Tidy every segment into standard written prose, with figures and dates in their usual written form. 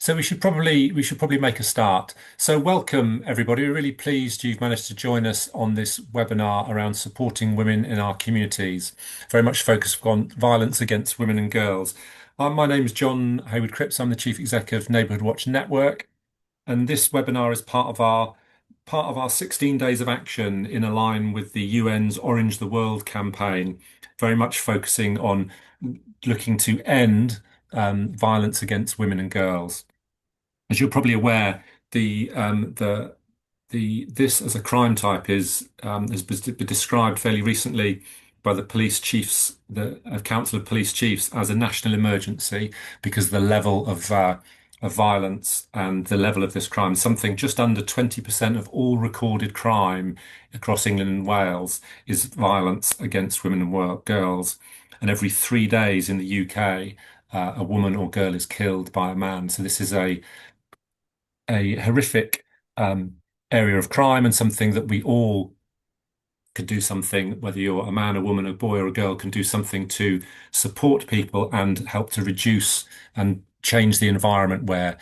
So we should probably make a start. So welcome everybody. We're really pleased you've managed to join us on this webinar around supporting women in our communities, very much focused on violence against women and girls. My name is John Hayward Cripps. I'm the Chief Exec of Neighbourhood Watch Network, and this webinar is part of our 16 days of action in line with the UN's Orange the World campaign, very much focusing on looking to end violence against women and girls. As you're probably aware, this as a crime type has been described fairly recently by the police chiefs, the Council of Police Chiefs, as a national emergency because the level of violence and the level of this crime, something just under 20% of all recorded crime across England and Wales is violence against women and girls, and every 3 days in the UK, a woman or girl is killed by a man. So this is a horrific area of crime and something that we all can do something, whether you're a man, a woman, a boy, or a girl, can do something to support people and help to reduce and change the environment where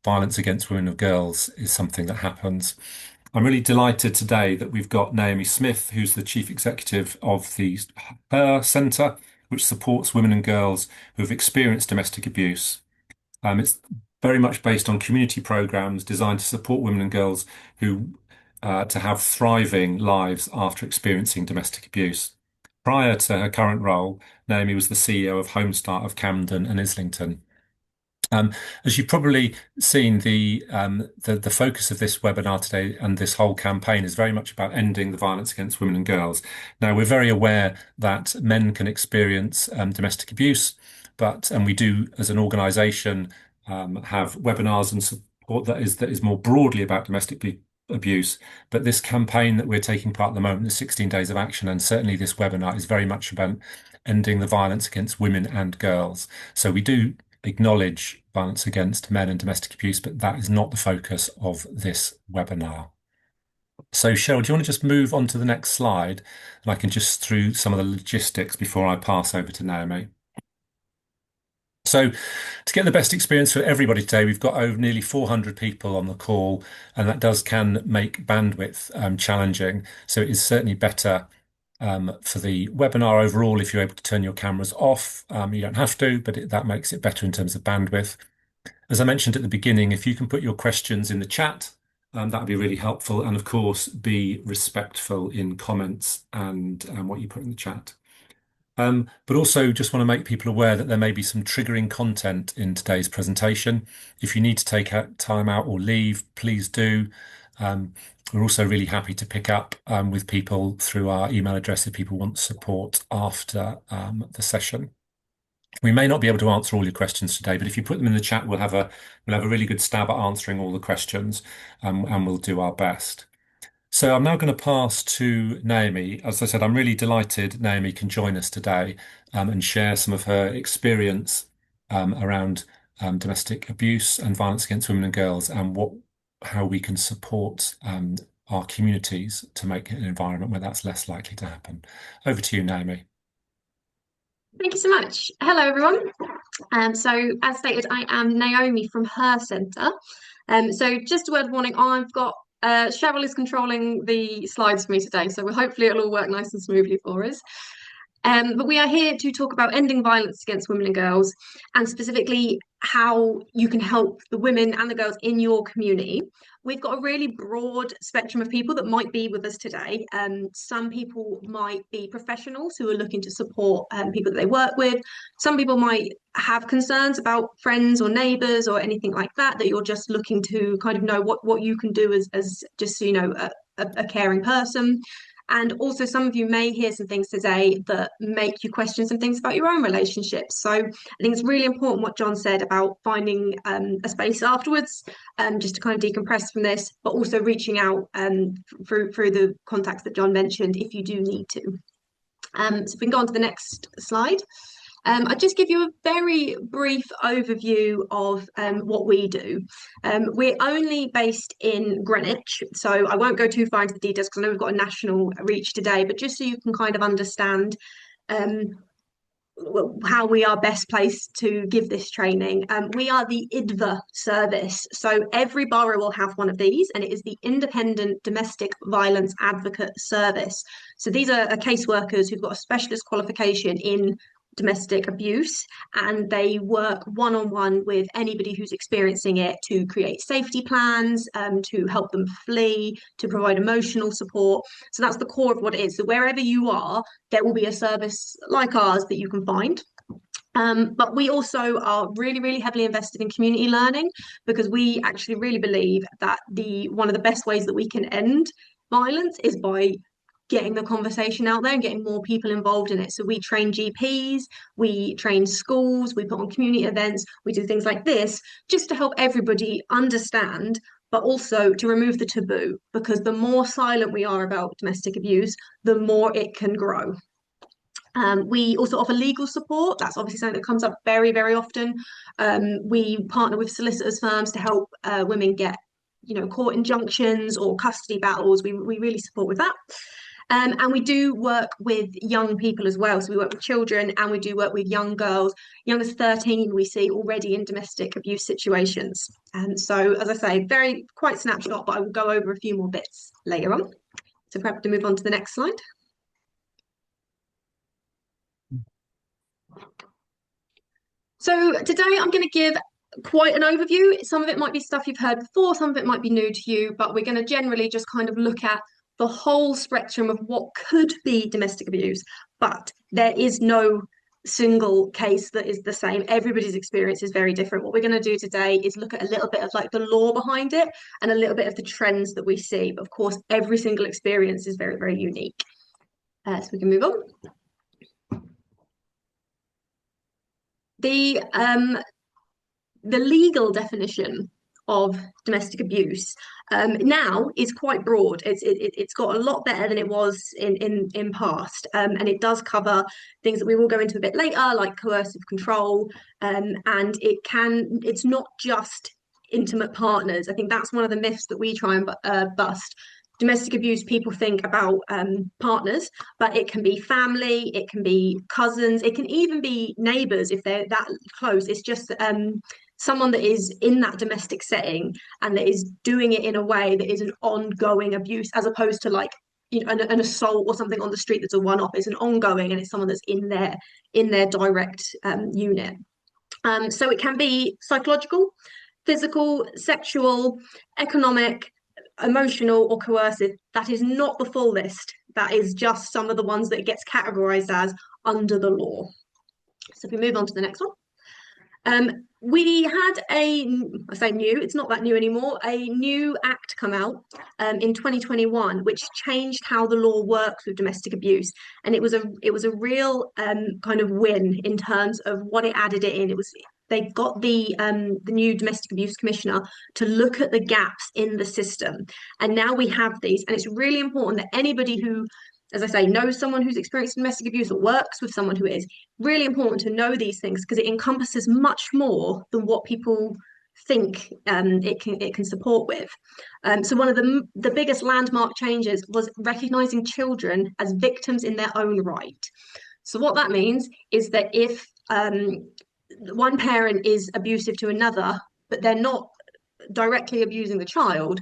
violence against women and girls is something that happens. I'm really delighted today that we've got Naomi Smith, who's the Chief Executive of the Her Centre, which supports women and girls who have experienced domestic abuse. It's very much based on community programs designed to support women and girls who to have thriving lives after experiencing domestic abuse. Prior to her current role, Naomi was the CEO of Home Start of Camden and Islington. Um, as you've probably seen, the focus of this webinar today and this whole campaign is very much about ending the violence against women and girls. Now, we're very aware that men can experience domestic abuse, and we do, as an organisation, have webinars and support that is more broadly about domestic abuse. But this campaign that we're taking part at the moment, the 16 days of action, and certainly this webinar, is very much about ending the violence against women and girls. So we do acknowledge violence against men and domestic abuse, but that is not the focus of this webinar. So Cheryl, do you want to just move on to the next slide? And I can just through some of the logistics before I pass over to Naomi. So to get the best experience for everybody today, we've got over nearly 400 people on the call, and that can make bandwidth challenging. So it is certainly better for the webinar overall if you're able to turn your cameras off. You don't have to, but that makes it better in terms of bandwidth. As I mentioned at the beginning, if you can put your questions in the chat, that would be really helpful. And of course, be respectful in comments and what you put in the chat. But also just want to make people aware that there may be some triggering content in today's presentation. If you need to take time out or leave, please do. We're also really happy to pick up with people through our email address if people want support after the session. We may not be able to answer all your questions today, but if you put them in the chat, we'll have a really good stab at answering all the questions, and we'll do our best. So I'm now going to pass to Naomi. As I said, I'm really delighted Naomi can join us today and share some of her experience around domestic abuse and violence against women and girls, and how we can support our communities to make an environment where that's less likely to happen. Over to you, Naomi. Thank you so much. Hello, everyone. So as stated, I am Naomi from Her Centre. So just a word of warning, I've got Cheryl is controlling the slides for me today, so hopefully it'll all work nice and smoothly for us. But we are here to talk about ending violence against women and girls, and specifically how you can help the women and the girls in your community. We've got a really broad spectrum of people that might be with us today. Some people might be professionals who are looking to support people that they work with. Some people might have concerns about friends or neighbours or anything like that, that you're just looking to kind of know what you can do as just, a caring person. And also some of you may hear some things today that make you question some things about your own relationships. So I think it's really important what John said about finding a space afterwards, just to kind of decompress from this, but also reaching out through the contacts that John mentioned if you do need to. So if we can go on to the next slide. I'll just give you a very brief overview of what we do. We're only based in Greenwich, so I won't go too far into the details because I know we've got a national reach today, but just so you can kind of understand how we are best placed to give this training. We are the IDVA service. So every borough will have one of these, and it is the Independent Domestic Violence Advocate Service. So these are caseworkers who've got a specialist qualification in domestic abuse, and they work one-on-one with anybody who's experiencing it to create safety plans, to help them flee, to provide emotional support. So that's the core of what it is. So wherever you are, there will be a service like ours that you can find. But we also are really, really heavily invested in community learning, because we actually really believe that one of the best ways that we can end violence is by getting the conversation out there and getting more people involved in it. So we train GPs, we train schools, we put on community events, we do things like this just to help everybody understand, but also to remove the taboo, because the more silent we are about domestic abuse, the more it can grow. We also offer legal support. That's obviously something that comes up very, very often. We partner with solicitors firms to help women get, court injunctions or custody battles. We really support with that. And we do work with young people as well. So we work with children, and we do work with young girls. Young as 13, we see already in domestic abuse situations. And so, as I say, quite snapshot, but I will go over a few more bits later on. So perhaps to move on to the next slide. So today I'm going to give quite an overview. Some of it might be stuff you've heard before, some of it might be new to you, but we're going to generally just kind of look at the whole spectrum of what could be domestic abuse. But there is no single case that is the same. Everybody's experience is very different. What we're going to do today is look at a little bit of like the law behind it and a little bit of the trends that we see. But of course, every single experience is very, very unique. So we can move on. The legal definition of domestic abuse now is quite broad. It's got a lot better than it was in past, and it does cover things that we will go into a bit later, like coercive control, and it's not just intimate partners. I think that's one of the myths that we try and bust. Domestic abuse, people think about partners, but it can be family, it can be cousins, it can even be neighbours if they're that close. It's just someone that is in that domestic setting and that is doing it in a way that is an ongoing abuse, as opposed to like an assault or something on the street that's a one-off. It's an ongoing, and it's someone that's in their direct unit. So it can be psychological, physical, sexual, economic, emotional, or coercive. That is not the full list. That is just some of the ones that it gets categorized as under the law. So if we move on to the next one. We had I say new, it's not that new anymore, a new act come out in 2021, which changed how the law works with domestic abuse. And it was a real kind of win in terms of what it added it in. They got the new domestic abuse commissioner to look at the gaps in the system. And now we have these. And it's really important that anybody who, as I say, knows someone who's experienced domestic abuse or works with someone who is, really important to know these things, because it encompasses much more than what people think it can support with. So one of the biggest landmark changes was recognizing children as victims in their own right. So what that means is that if one parent is abusive to another, but they're not directly abusing the child,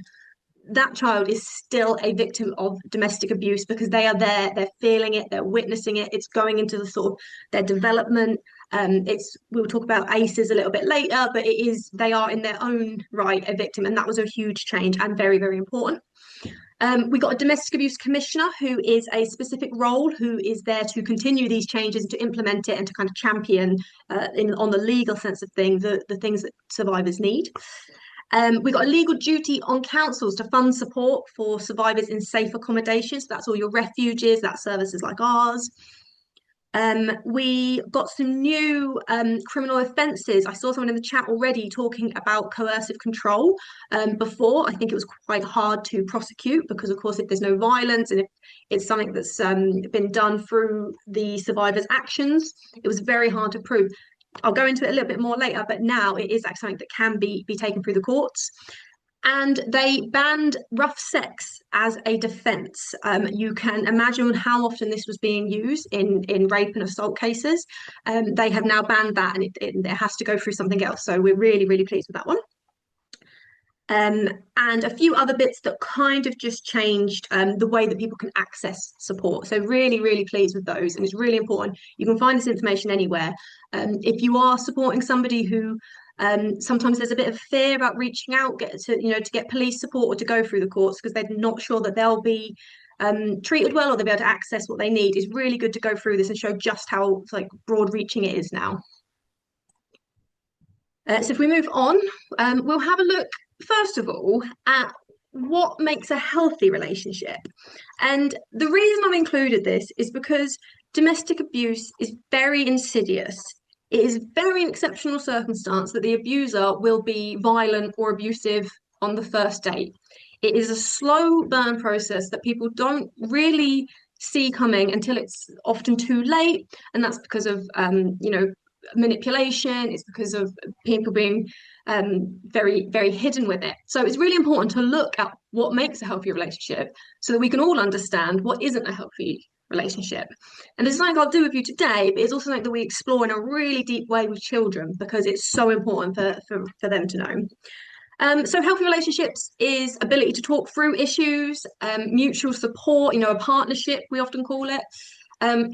that child is still a victim of domestic abuse, because they are there, they're feeling it, they're witnessing it, it's going into the sort of their development. We'll talk about ACEs a little bit later, but they are in their own right a victim, and that was a huge change and very, very important. We got a domestic abuse commissioner who is a specific role, who is there to continue these changes and to implement it and to kind of champion on the legal sense of things, the things that survivors need. We got a legal duty on councils to fund support for survivors in safe accommodation. So that's all your refuges, that's services like ours. We got some new criminal offences. I saw someone in the chat already talking about coercive control. Before, I think it was quite hard to prosecute because, of course, if there's no violence and if it's something that's been done through the survivor's actions, it was very hard to prove. I'll go into it a little bit more later, but now it is something that can be taken through the courts. And they banned rough sex as a defense. You can imagine how often this was being used in rape and assault cases. They have now banned that, and it has to go through something else. So we're really, really pleased with that one. And a few other bits that kind of just changed the way that people can access support. So really, really pleased with those. And it's really important. You can find this information anywhere. If you are supporting somebody who sometimes there's a bit of fear about reaching out, to get police support or to go through the courts because they're not sure that they'll be treated well or they'll be able to access what they need. It's really good to go through this and show just how like broad reaching it is now. So if we move on, we'll have a look, first of all, at what makes a healthy relationship. And the reason I've included this is because domestic abuse is very insidious. It is very exceptional circumstance that the abuser will be violent or abusive on the first date. It is a slow burn process that people don't really see coming until it's often too late, and that's because of manipulation. It's because of people being very, very hidden with it. So it's really important to look at what makes a healthy relationship so that we can all understand what isn't a healthy relationship. And this is something I'll do with you today, but it's also something that we explore in a really deep way with children because it's so important for them to know. So healthy relationships is ability to talk through issues, mutual support, a partnership, we often call it,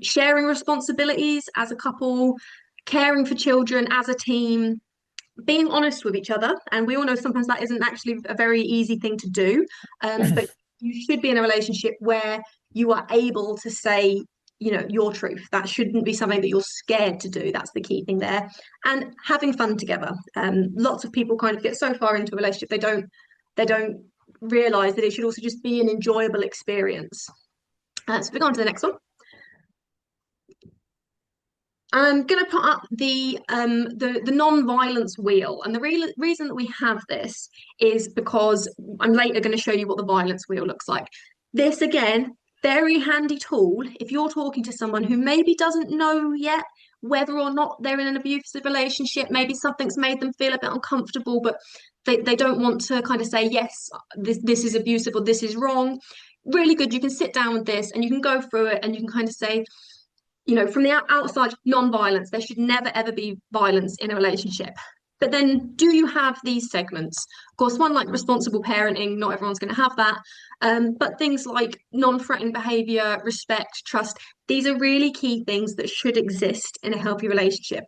sharing responsibilities as a couple, caring for children as a team, being honest with each other. And we all know sometimes that isn't actually a very easy thing to do. But you should be in a relationship where you are able to say, your truth. That shouldn't be something that you're scared to do. That's the key thing there. And having fun together. Lots of people kind of get so far into a relationship they don't realize that it should also just be an enjoyable experience. So we go on to the next one. I'm going to put up the non-violence wheel, and the reason that we have this is because I'm later going to show you what the violence wheel looks like. This again, very handy tool if you're talking to someone who maybe doesn't know yet whether or not they're in an abusive relationship. Maybe something's made them feel a bit uncomfortable, but they don't want to kind of say yes, this is abusive or this is wrong. Really good. You can sit down with this and you can go through it and you can kind of say, from the outside, non-violence, there should never, ever be violence in a relationship. But then do you have these segments? Of course, one like responsible parenting, not everyone's going to have that. But things like non-threatening behavior, respect, trust, these are really key things that should exist in a healthy relationship.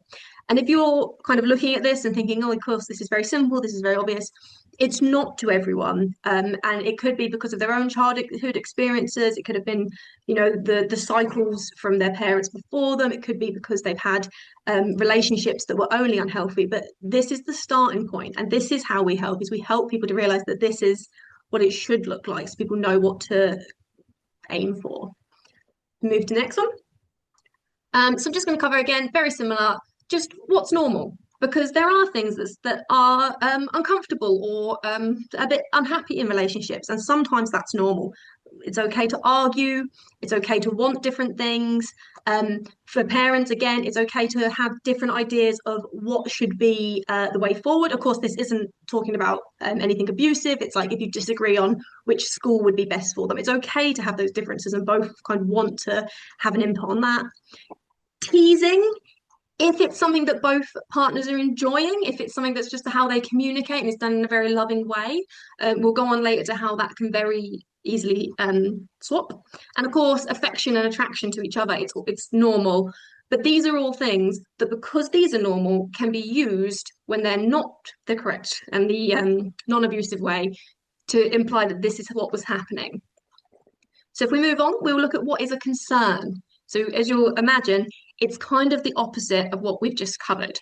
And if you're kind of looking at this and thinking, oh, of course, this is very simple, this is very obvious, it's not to everyone. And it could be because of their own childhood experiences. It could have been, the cycles from their parents before them. It could be because they've had relationships that were only unhealthy. But this is the starting point. And this is how we help, is we help people to realize that this is what it should look like so people know what to aim for. Move to the next one. So I'm just going to cover again, very similar, just what's normal. Because there are things that are uncomfortable or a bit unhappy in relationships, and sometimes that's normal. It's okay to argue. It's okay to want different things. For parents, again, it's okay to have different ideas of what should be the way forward. Of course, this isn't talking about anything abusive. It's like if you disagree on which school would be best for them. It's okay to have those differences and both kind of want to have an input on that. Teasing. If it's something that both partners are enjoying, if it's something that's just how they communicate and it's done in a very loving way, we'll go on later to how that can very easily swap. And of course, affection and attraction to each other, it's normal. But these are all things that, because these are normal, can be used when they're not the correct and the non-abusive way to imply that this is what was happening. So if we move on, we'll look at what is a concern. So as you'll imagine, it's kind of the opposite of what we've just covered.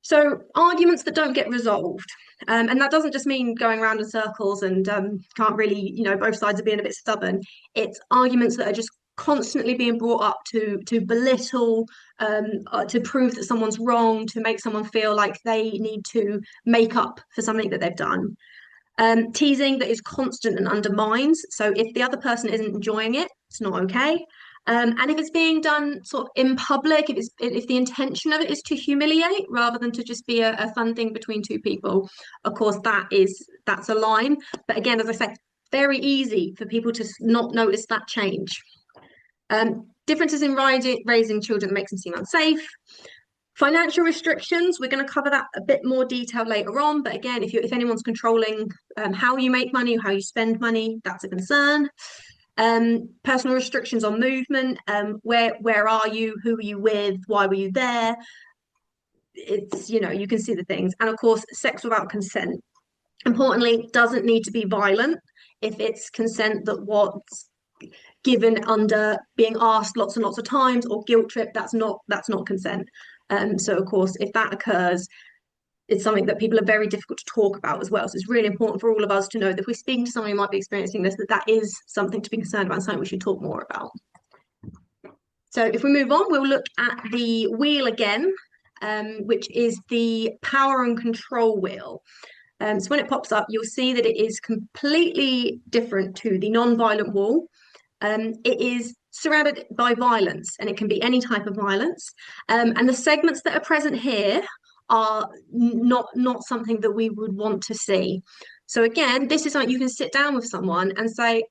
So arguments that don't get resolved. And that doesn't just mean going around in circles and can't really, both sides are being a bit stubborn. It's arguments that are just constantly being brought up to belittle, to prove that someone's wrong, to make someone feel like they need to make up for something that they've done. Teasing that is constant and undermines. So if the other person isn't enjoying it, it's not okay. And if it's being done sort of in public, if the intention of it is to humiliate rather than to just be a fun thing between two people, of course that's a line. But again, as I say, very easy for people to not notice that change. Differences in raising children that makes them seem unsafe. Financial restrictions, we're going to cover that a bit more detail later on. But again, if anyone's controlling how you make money, how you spend money, that's a concern. Personal restrictions on movement, where are you, who are you with, why were you there? It's, you can see the things. And of course, sex without consent. Importantly, doesn't need to be violent if it's consent that what's given under being asked lots and lots of times or guilt trip, that's not consent. So of course, if that occurs, it's something that people are very difficult to talk about as well. So it's really important for all of us to know that if we're speaking to someone who might be experiencing this, that is something to be concerned about and something we should talk more about. So if we move on, we'll look at the wheel again, which is the power and control wheel. So when it pops up, you'll see that it is completely different to the non-violent wall. It is surrounded by violence, and it can be any type of violence. And the segments that are present here are not something that we would want to see. So again, this is something you can sit down with someone and say,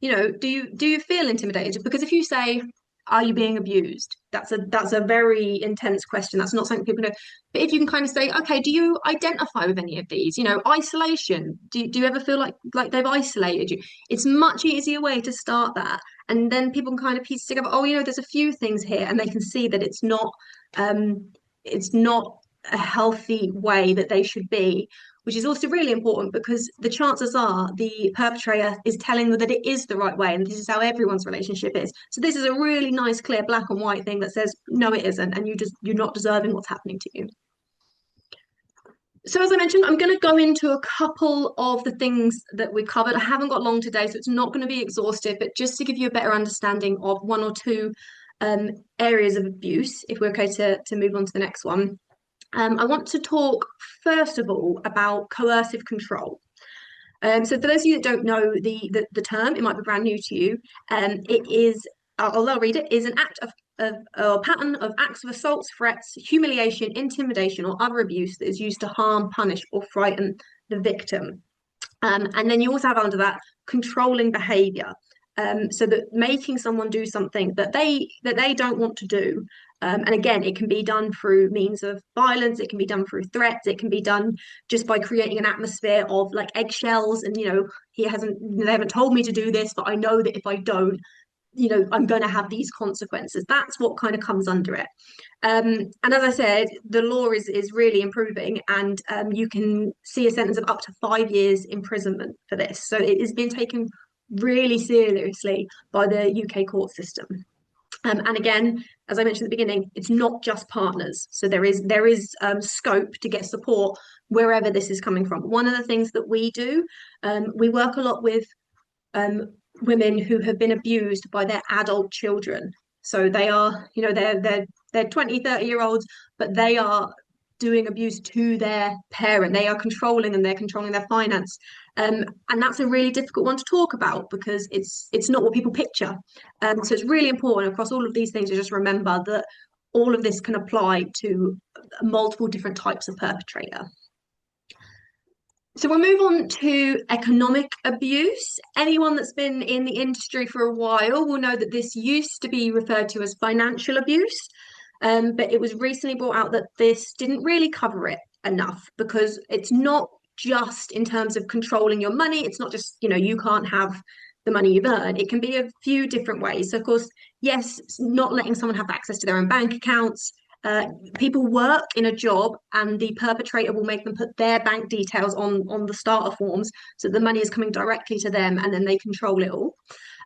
do you feel intimidated? Because if you say, are you being abused? That's a very intense question. That's not something people know. But if you can kind of say, okay, do you identify with any of these? Isolation. Do you ever feel like they've isolated you? It's much easier way to start that. And then people can kind of piece together, oh, there's a few things here, and they can see that it's not a healthy way that they should be, which is also really important because the chances are the perpetrator is telling them that it is the right way and this is how everyone's relationship is. So this is a really nice, clear black and white thing that says, no, it isn't, and you're not deserving what's happening to you. So as I mentioned, I'm going to go into a couple of the things that we've covered. I haven't got long today, so it's not going to be exhaustive, but just to give you a better understanding of one or two areas of abuse, if we're okay to move on to the next one. I want to talk, first of all, about coercive control. So for those of you that don't know the term, it might be brand new to you. It is, I'll read it, is an act of a pattern of acts of assaults, threats, humiliation, intimidation, or other abuse that is used to harm, punish, or frighten the victim. And then you also have under that controlling behavior. So that making someone do something that they don't want to do. And again, it can be done through means of violence, it can be done through threats, it can be done just by creating an atmosphere of like eggshells and they haven't told me to do this, but I know that if I don't, I'm going to have these consequences. That's what kind of comes under it. And as I said, the law is really improving, and you can see a sentence of up to 5 years imprisonment for this. So it is being taken really seriously by the UK court system. And again, as I mentioned at the beginning, it's not just partners. So there is scope to get support wherever this is coming from. One of the things that we do, we work a lot with women who have been abused by their adult children. So they are, they're 20, 30-year-olds, but they are doing abuse to their parent. They are controlling them, they're controlling their finance. And that's a really difficult one to talk about because it's not what people picture. So it's really important across all of these things to just remember that all of this can apply to multiple different types of perpetrator. So we'll move on to economic abuse. Anyone that's been in the industry for a while will know that this used to be referred to as financial abuse, but it was recently brought out that this didn't really cover it enough because it's not just in terms of controlling your money. It's not just, you can't have the money you've earned. It can be a few different ways. So of course, yes, not letting someone have access to their own bank accounts. People work in a job and the perpetrator will make them put their bank details on the starter forms so the money is coming directly to them and then they control it all.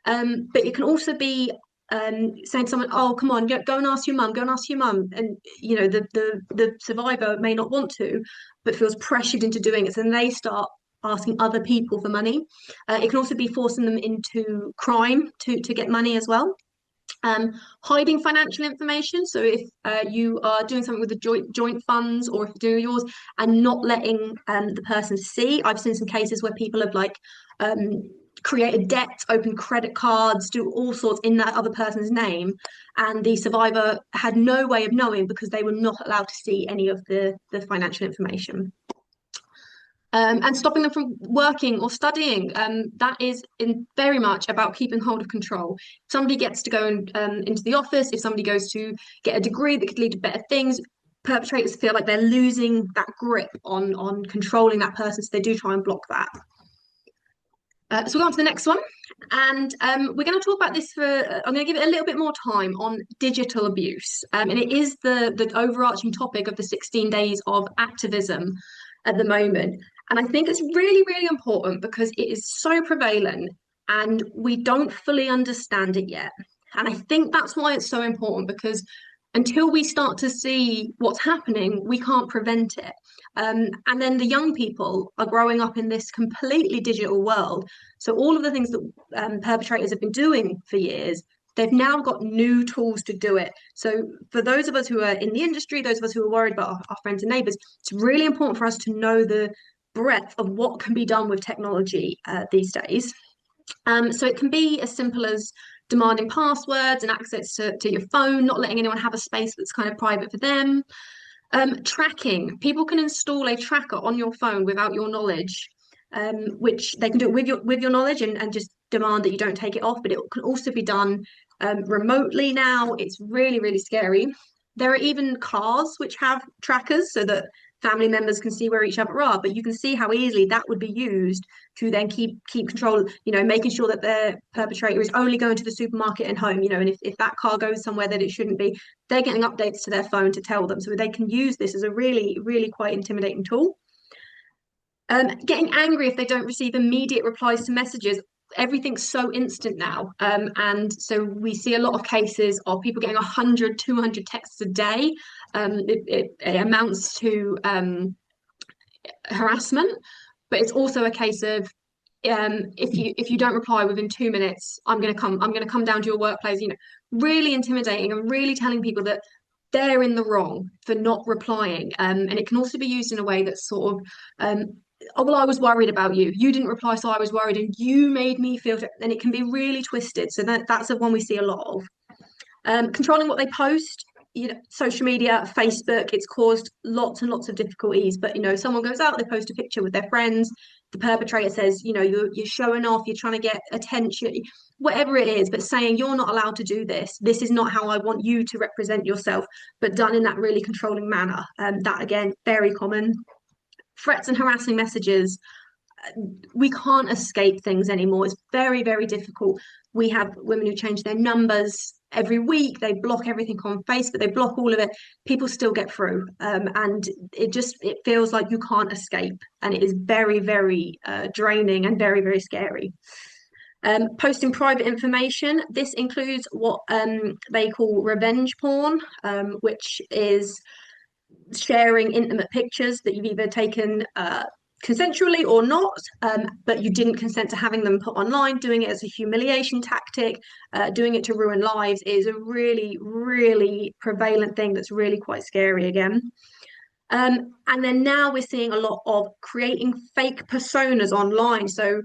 But it can also be saying to someone, oh, come on, go and ask your mum, go and ask your mum. And, the survivor may not want to, but feels pressured into doing it. So then they start asking other people for money. It can also be forcing them into crime to get money as well. Hiding financial information. So if you are doing something with the joint funds, or if you're doing yours and not letting the person see. I've seen some cases where people have create a debt, open credit cards, do all sorts in that other person's name. And the survivor had no way of knowing because they were not allowed to see any of the financial information. And stopping them from working or studying. That is very much about keeping hold of control. If somebody gets to go into the office, if somebody goes to get a degree that could lead to better things, perpetrators feel like they're losing that grip on controlling that person, so they do try and block that. So we'll go on to the next one. And we're going to talk about this I'm going to give it a little bit more time on digital abuse. And it is the overarching topic of the 16 days of activism at the moment. And I think it's really, really important because it is so prevalent and we don't fully understand it yet. And I think that's why it's so important, because until we start to see what's happening, we can't prevent it. And then the young people are growing up in this completely digital world. So all of the things that perpetrators have been doing for years, they've now got new tools to do it. So for those of us who are in the industry, those of us who are worried about our friends and neighbours, it's really important for us to know the breadth of what can be done with technology these days. So it can be as simple as demanding passwords and access to your phone, not letting anyone have a space that's kind of private for them. Tracking. People can install a tracker on your phone without your knowledge, which they can do it with your knowledge and just demand that you don't take it off. But it can also be done remotely now. It's really, really scary. There are even cars which have trackers so that family members can see where each other are, but you can see how easily that would be used to then keep control, making sure that the perpetrator is only going to the supermarket and home, and if that car goes somewhere that it shouldn't be, they're getting updates to their phone to tell them. So they can use this as a really, really quite intimidating tool. Getting angry if they don't receive immediate replies to messages. Everything's so instant now. And so we see a lot of cases of people getting 100, 200 texts a day. It amounts to harassment, but it's also a case of if you don't reply within 2 minutes, I'm going to come down to your workplace. Really intimidating and really telling people that they're in the wrong for not replying. And it can also be used in a way that's sort of oh, well, I was worried about you. You didn't reply, so I was worried, and you made me feel. And it can be really twisted. So that's the one we see a lot of. Controlling what they post. Social media, Facebook, it's caused lots and lots of difficulties. But someone goes out, they post a picture with their friends. The perpetrator says, you're showing off, you're trying to get attention, whatever it is. But saying you're not allowed to do this. This is not how I want you to represent yourself. But done in that really controlling manner. That again, very common. Threats and harassing messages. We can't escape things anymore. It's very, very difficult. We have women who change their numbers every week. They block everything on Facebook. They block all of it. People still get through. And it feels like you can't escape. And it is very, very draining and very, very scary. Posting private information. This includes what they call revenge porn, which is sharing intimate pictures that you've either taken consensually or not, but you didn't consent to having them put online. Doing it as a humiliation tactic, doing it to ruin lives is a really, really prevalent thing that's really quite scary again. And then now we're seeing a lot of creating fake personas online. So,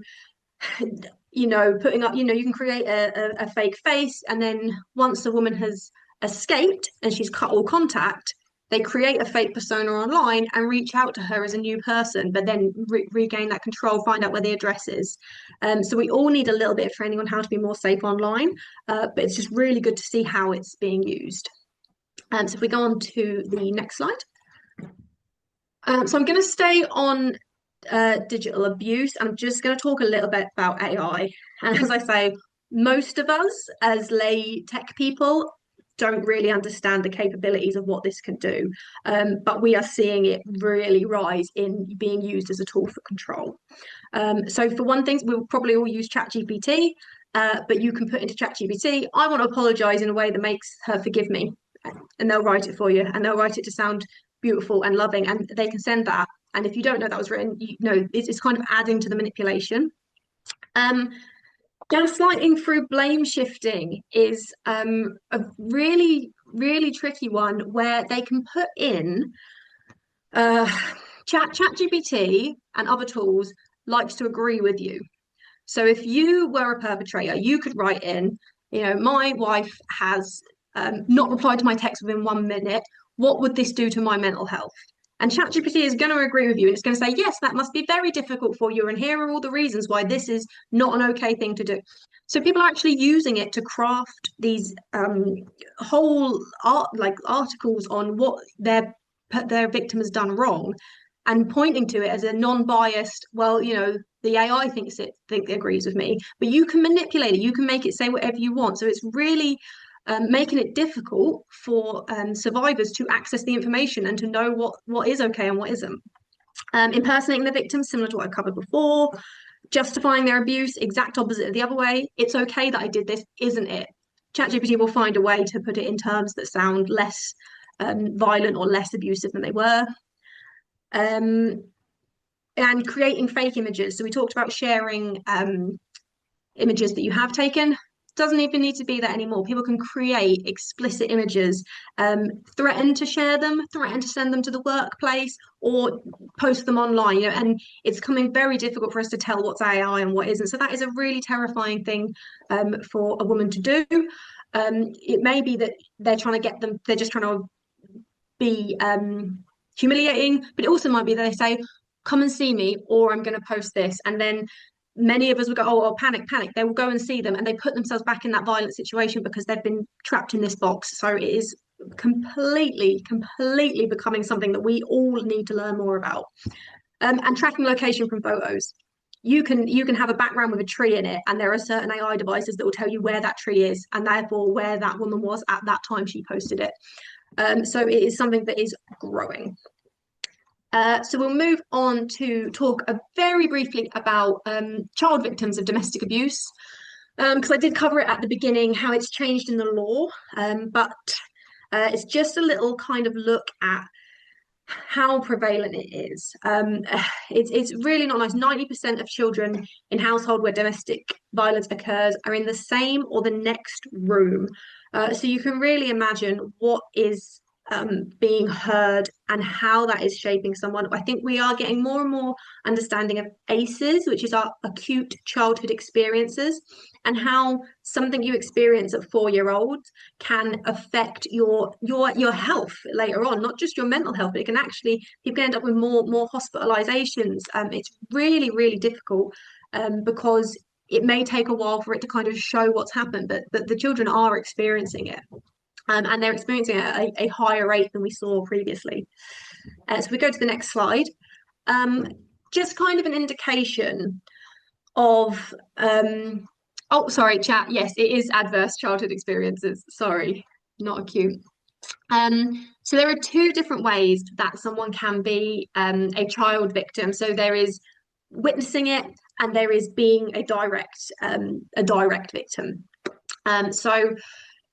putting up, you can create a fake face, and then once the woman has escaped and she's cut all contact, they create a fake persona online and reach out to her as a new person, but then regain that control, find out where the address is. So we all need a little bit of training on how to be more safe online, but it's just really good to see how it's being used. So if we go on to the next slide. So I'm going to stay on digital abuse. I'm just going to talk a little bit about AI. And as I say, most of us as lay tech people don't really understand the capabilities of what this can do. But we are seeing it really rise in being used as a tool for control. So for one thing, we'll probably all use ChatGPT, but you can put into ChatGPT, I want to apologize in a way that makes her forgive me. And they'll write it for you, and they'll write it to sound beautiful and loving, and they can send that. And if you don't know that was written, it's kind of adding to the manipulation. Gaslighting through blame shifting is a really, really tricky one where they can put in ChatGPT and other tools likes to agree with you. So if you were a perpetrator, you could write in, my wife has not replied to my text within 1 minute. What would this do to my mental health? And ChatGPT is going to agree with you, and it's going to say, yes, that must be very difficult for you, and here are all the reasons why this is not an okay thing to do. So people are actually using it to craft these whole articles on what their victim has done wrong, and pointing to it as a non-biased, well, the AI think agrees with me, but you can manipulate it. You can make it say whatever you want. So it's really making it difficult for survivors to access the information and to know what is okay and what isn't. Impersonating the victim, similar to what I covered before. Justifying their abuse, exact opposite of the other way. It's okay that I did this, isn't it? ChatGPT will find a way to put it in terms that sound less violent or less abusive than they were. And creating fake images. So we talked about sharing images that you have taken. Doesn't even need to be that anymore. People can create explicit images, threaten to share them, threaten to send them to the workplace, or post them online. And it's becoming very difficult for us to tell what's AI and what isn't. So that is a really terrifying thing for a woman to do. It may be that they're just trying to be humiliating, but it also might be that they say, come and see me, or I'm going to post this. And then many of us would go, oh, panic, panic. They will go and see them, and they put themselves back in that violent situation because they've been trapped in this box. So it is completely becoming something that we all need to learn more about. And tracking location from photos. You can have a background with a tree in it, and there are certain AI devices that will tell you where that tree is, and therefore where that woman was at that time she posted it. So it is something that is growing. So we'll move on to talk very briefly about child victims of domestic abuse, because I did cover it at the beginning, how it's changed in the law, but it's just a little kind of look at how prevalent it is. It's really not nice. 90% of children in household where domestic violence occurs are in the same or the next room. So you can really imagine what is being heard and how that is shaping someone. I think we are getting more and more understanding of ACEs, which is our acute childhood experiences, and how something you experience at 4-year-old can affect your health later on, not just your mental health, but it can actually, people end up with more hospitalizations. It's really difficult because it may take a while for it to kind of show what's happened, but the children are experiencing it. And they're experiencing it at a higher rate than we saw previously. So if we go to the next slide, just kind of an indication of, oh, sorry, chat. Yes, it is adverse childhood experiences. Sorry, not acute. So there are two different ways that someone can be a child victim. So there is witnessing it, and there is being a direct victim. So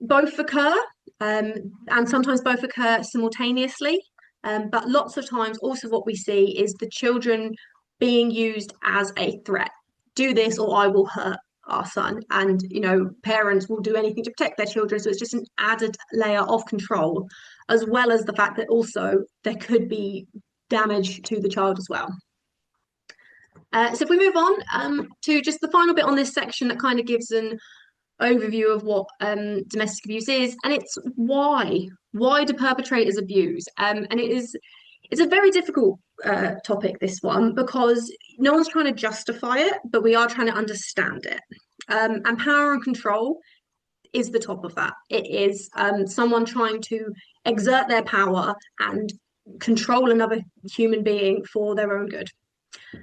both occur, and sometimes both occur simultaneously. But lots of times, also what we see is the children being used as a threat. Do this, or I will hurt our son. And parents will do anything to protect their children. So it's just an added layer of control, as well as the fact that also there could be damage to the child as well. So if we move on to just the final bit on this section that kind of gives an overview of what domestic abuse is, and it's why do perpetrators abuse, and it's a very difficult topic, this one, because no one's trying to justify it, but we are trying to understand it. And power and control is the top of that. It is someone trying to exert their power and control another human being for their own good.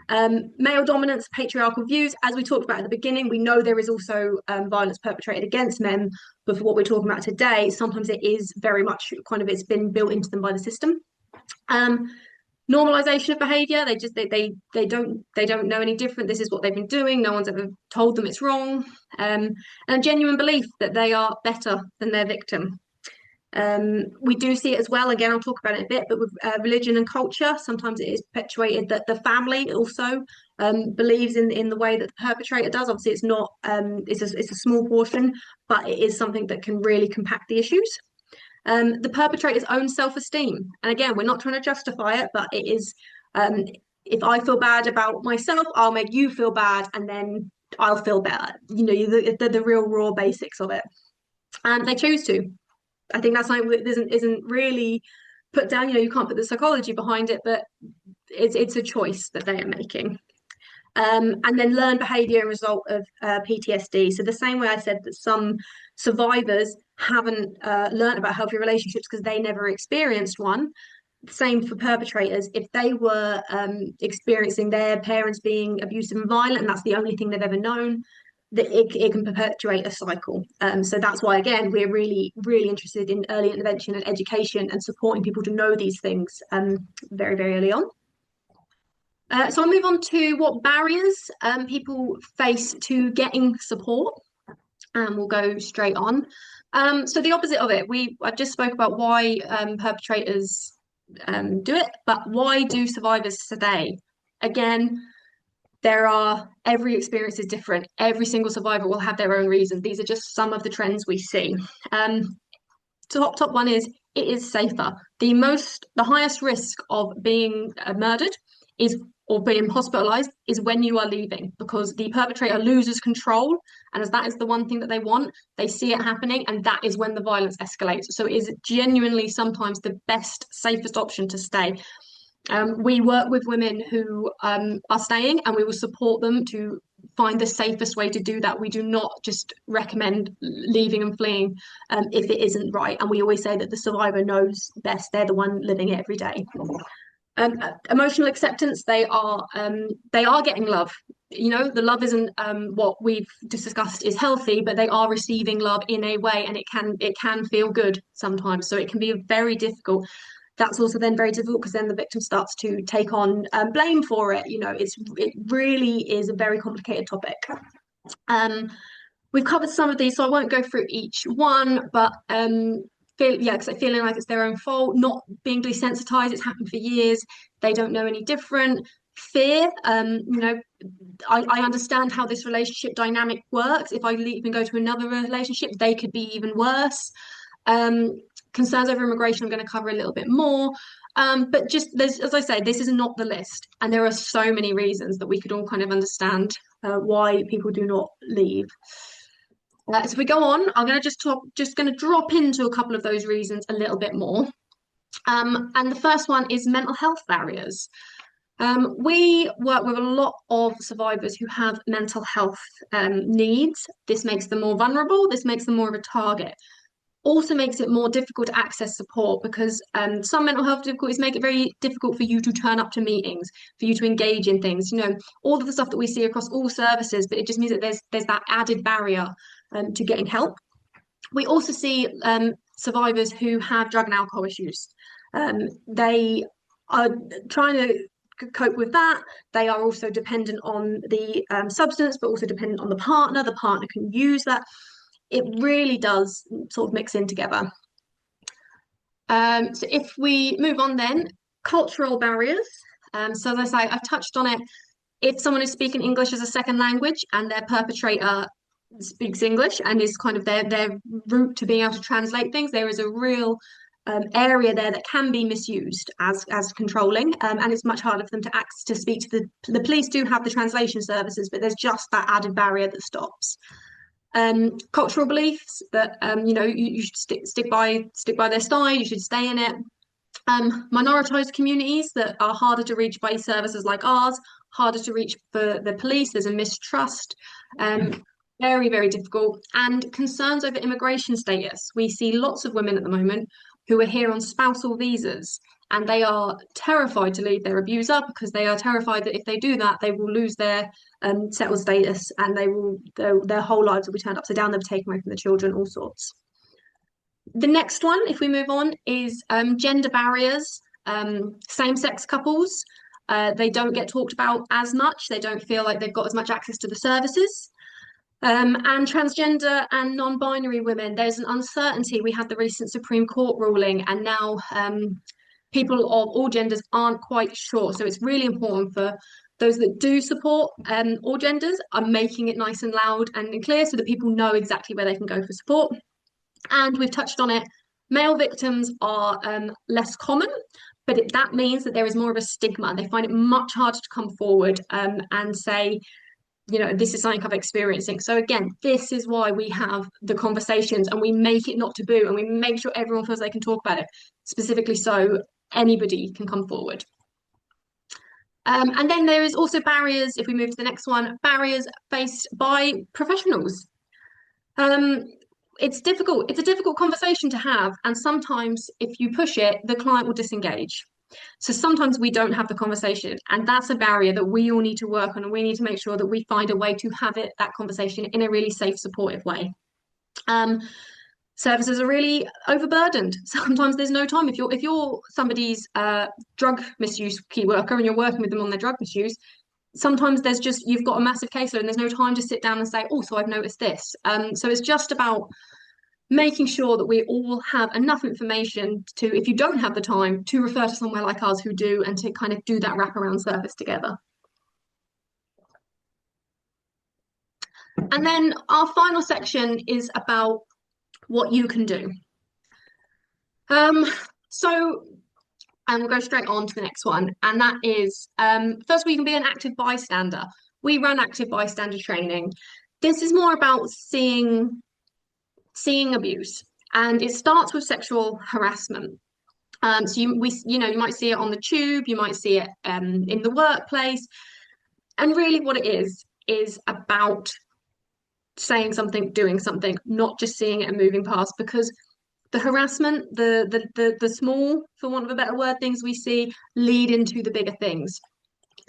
Male dominance, patriarchal views, as we talked about at the beginning, we know there is also violence perpetrated against men, but for what we're talking about today, sometimes it is very much kind of, it's been built into them by the system. Normalization of behavior, they don't know any different. This is what they've been doing. No one's ever told them it's wrong. And a genuine belief that they are better than their victim. We do see it as well, again, I'll talk about it in a bit, but with religion and culture, sometimes it is perpetuated that the family also believes in the way that the perpetrator does. Obviously, it's not, it's a small portion, but it is something that can really compact the issues. The perpetrator's own self-esteem. And again, we're not trying to justify it, but it is, if I feel bad about myself, I'll make you feel bad, and then I'll feel better. The real raw basics of it, and they choose to. I think that's something that isn't really put down. You can't put the psychology behind it, but it's a choice that they are making. And then learned behaviour result of PTSD. So the same way I said that some survivors haven't learned about healthy relationships because they never experienced one. Same for perpetrators. If they were experiencing their parents being abusive and violent, and that's the only thing they've ever known, that it can perpetuate a cycle. So that's why, again, we're really, really interested in early intervention and education and supporting people to know these things very, very early on. So I'll move on to what barriers people face to getting support, and we'll go straight on. So the opposite of it, I just spoke about why perpetrators do it, but why do survivors stay? Again, every experience is different. Every single survivor will have their own reasons. These are just some of the trends we see. Top one is it is safer. The highest risk of being murdered is or being hospitalized is when you are leaving, because the perpetrator loses control, and as that is the one thing that they want, they see it happening, and that is when the violence escalates. So it is genuinely sometimes the best, safest option to stay. We work with women who are staying, and we will support them to find the safest way to do that. We do not just recommend leaving and fleeing if it isn't right. And we always say that the survivor knows best. They're the one living it every day. Emotional acceptance, they are getting love. The love isn't what we've discussed is healthy, but they are receiving love in a way, and it can feel good sometimes. So it can be very difficult. That's also then very difficult because then the victim starts to take on blame for it. It really is a very complicated topic. We've covered some of these, so I won't go through each one, but feeling like it's their own fault, not being desensitized, it's happened for years, they don't know any different. Fear, I understand how this relationship dynamic works. If I leave and go to another relationship, they could be even worse. Concerns over immigration, I'm going to cover a little bit more. But just as I say, this is not the list, and there are so many reasons that we could all kind of understand why people do not leave. So if we go on, I'm going to drop into a couple of those reasons a little bit more. And the first one is mental health barriers. We work with a lot of survivors who have mental health needs. This makes them more vulnerable. This makes them more of a target. Also makes it more difficult to access support because some mental health difficulties make it very difficult for you to turn up to meetings, for you to engage in things, all of the stuff that we see across all services, but it just means that there's that added barrier to getting help. We also see survivors who have drug and alcohol issues. They are trying to cope with that. They are also dependent on the substance, but also dependent on the partner. The partner can use that. It really does sort of mix in together. So if we move on then, cultural barriers. So as I say, I've touched on it. If someone is speaking English as a second language and their perpetrator speaks English and is kind of their route to being able to translate things, there is a real area there that can be misused as controlling, and it's much harder for them to speak to the police. Do have the translation services, but there's just that added barrier that stops. Cultural beliefs that you should stick by their side, you should stay in it. Minoritized communities that are harder to reach by services like ours, harder to reach for the police. There's a mistrust. Very, very difficult. And concerns over immigration status. We see lots of women at the moment who are here on spousal visas, and they are terrified to leave their abuser because they are terrified that if they do that, they will lose their settled status, and their whole lives will be turned upside down. They'll be taken away from the children, all sorts. The next one, if we move on, is gender barriers. Same-sex couples, they don't get talked about as much. They don't feel like they've got as much access to the services. And transgender and non-binary women, there's an uncertainty. We had the recent Supreme Court ruling, and now people of all genders aren't quite sure. So it's really important for those that do support all genders are making it nice and loud and clear so that people know exactly where they can go for support. And we've touched on it. Male victims are less common, but that means that there is more of a stigma. They find it much harder to come forward and say, this is something I'm experiencing. So again, this is why we have the conversations and we make it not taboo and we make sure everyone feels they can talk about it, specifically so anybody can come forward. And then there is also barriers, if we move to the next one, barriers faced by professionals. Um, it's difficult. It's a difficult conversation to have. And sometimes if you push it, the client will disengage. So sometimes we don't have the conversation, and that's a barrier that we all need to work on, and we need to make sure that we find a way to have that conversation in a really safe, supportive way. Services are really overburdened. Sometimes there's no time. If you're somebody's drug misuse key worker and you're working with them on their drug misuse, sometimes you've got a massive caseload and there's no time to sit down and say, oh, so I've noticed this. So it's just about making sure that we all have enough information to, if you don't have the time, to refer to somewhere like us who do, and to kind of do that wraparound service together. And then our final section is about what you can do. So we'll go straight on to the next one, and that is, first, we can be an active bystander. We run active bystander training. This is more about seeing abuse, and it starts with sexual harassment. So you might see it on the tube, you might see it in the workplace, and really what it is about saying something, doing something, not just seeing it and moving past, because the harassment, the small, for want of a better word, things we see lead into the bigger things.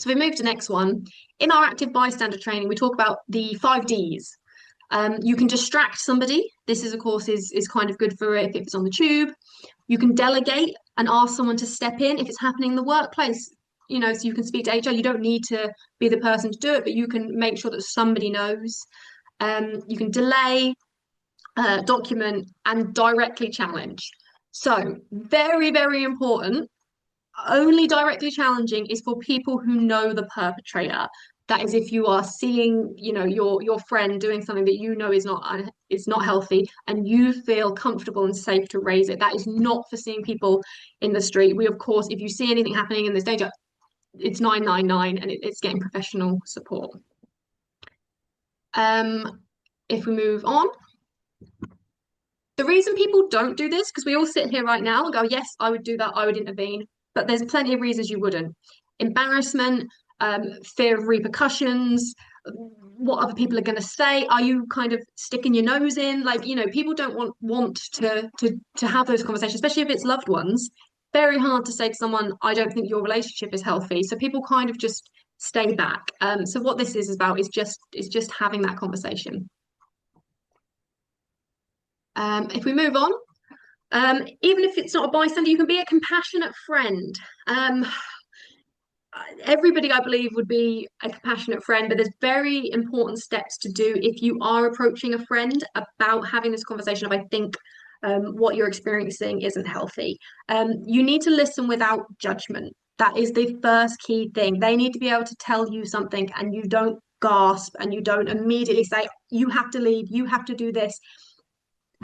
So we move to the next one. In our active bystander training, we talk about the 5 Ds. You can distract somebody. This is, of course, is kind of good for if it's on the tube. You can delegate and ask someone to step in if it's happening in the workplace. So you can speak to HR. You don't need to be the person to do it, but you can make sure that somebody knows. You can delay, document, and directly challenge. So very, very important. Only directly challenging is for people who know the perpetrator. That is if you are seeing, your friend doing something that is not healthy, and you feel comfortable and safe to raise it. That is not for seeing people in the street. We, of course, if you see anything happening and there's danger, it's 999 and it's getting professional support. If we move on, the reason people don't do this, because we all sit here right now and go, yes, I would do that, I would intervene, but there's plenty of reasons you wouldn't. Embarrassment, fear of repercussions, what other people are going to say. Are you kind of sticking your nose in? People don't want to have those conversations, especially if it's loved ones. Very hard to say to someone, I don't think your relationship is healthy. So people kind of just stay back. So what this is about is just having that conversation. If we move on, even if it's not a bystander, you can be a compassionate friend. Everybody, I believe, would be a compassionate friend, but there's very important steps to do if you are approaching a friend about having this conversation of, I think what you're experiencing isn't healthy. You need to listen without judgment. That is the first key thing. They need to be able to tell you something and you don't gasp and you don't immediately say, you have to leave, you have to do this.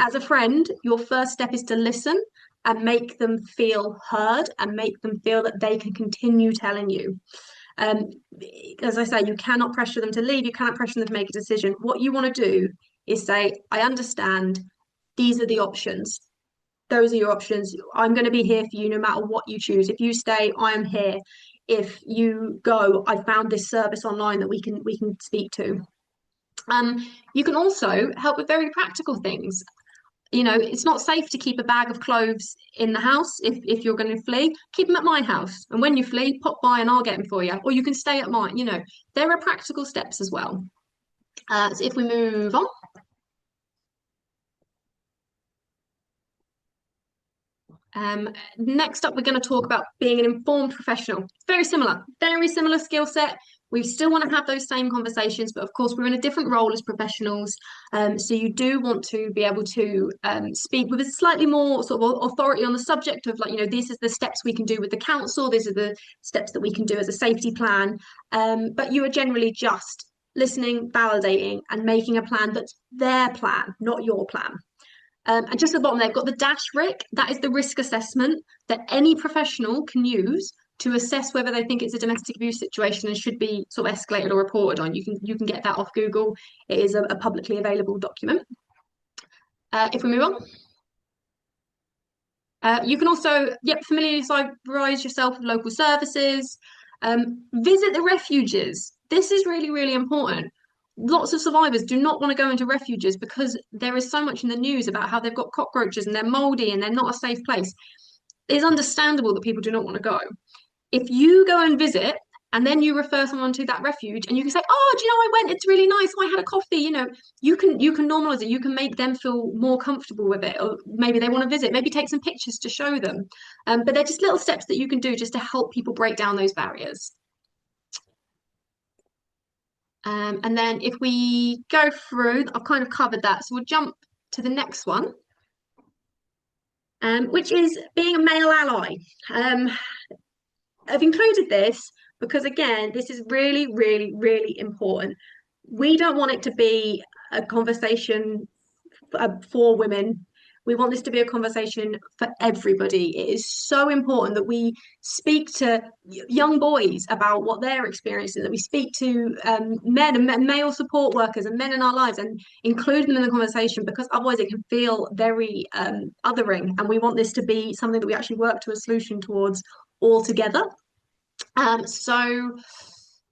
As a friend, your first step is to listen and make them feel heard and make them feel that they can continue telling you. As I say, you cannot pressure them to leave. You cannot pressure them to make a decision. What you want to do is say, I understand. These are the options. Those are your options. I'm going to be here for you no matter what you choose. If you stay, I am here. If you go, I found this service online that we can speak to. You can also help with very practical things. It's not safe to keep a bag of clothes in the house if you're going to flee. Keep them at my house. And when you flee, pop by and I'll get them for you. Or you can stay at mine. There are practical steps as well. So if we move on. Next up, we're going to talk about being an informed professional. Very similar skill set. We still want to have those same conversations, but of course, we're in a different role as professionals. So you do want to be able to speak with a slightly more sort of authority on the subject of, these are the steps we can do with the council. These are the steps that we can do as a safety plan. But you are generally just listening, validating, and making a plan that's their plan, not your plan. And just at the bottom, they've got the dash RIC. That is the risk assessment that any professional can use to assess whether they think it's a domestic abuse situation and should be sort of escalated or reported on. You can get that off Google. It is a publicly available document. If we move on. You can also, familiarise yourself with local services, visit the refuges. This is really, really important. Lots of survivors do not want to go into refuges because there is so much in the news about how they've got cockroaches and they're mouldy and they're not a safe place. It's understandable that people do not want to go. If you go and visit and then you refer someone to that refuge and you can say, oh, do you know, I went, it's really nice, oh, I had a coffee, you can normalize it, you can make them feel more comfortable with it, or maybe they want to visit, maybe take some pictures to show them. But they're just little steps that you can do just to help people break down those barriers. And then if we go through, I've kind of covered that, so we'll jump to the next one, which is being a male ally. I've included this because, again, this is really, really, really important. We don't want it to be a conversation for women. We want this to be a conversation for everybody. It is so important that we speak to young boys about what they're experiencing, that we speak to men and male support workers and men in our lives and include them in the conversation, because otherwise it can feel very othering. And we want this to be something that we actually work to a solution towards all together. So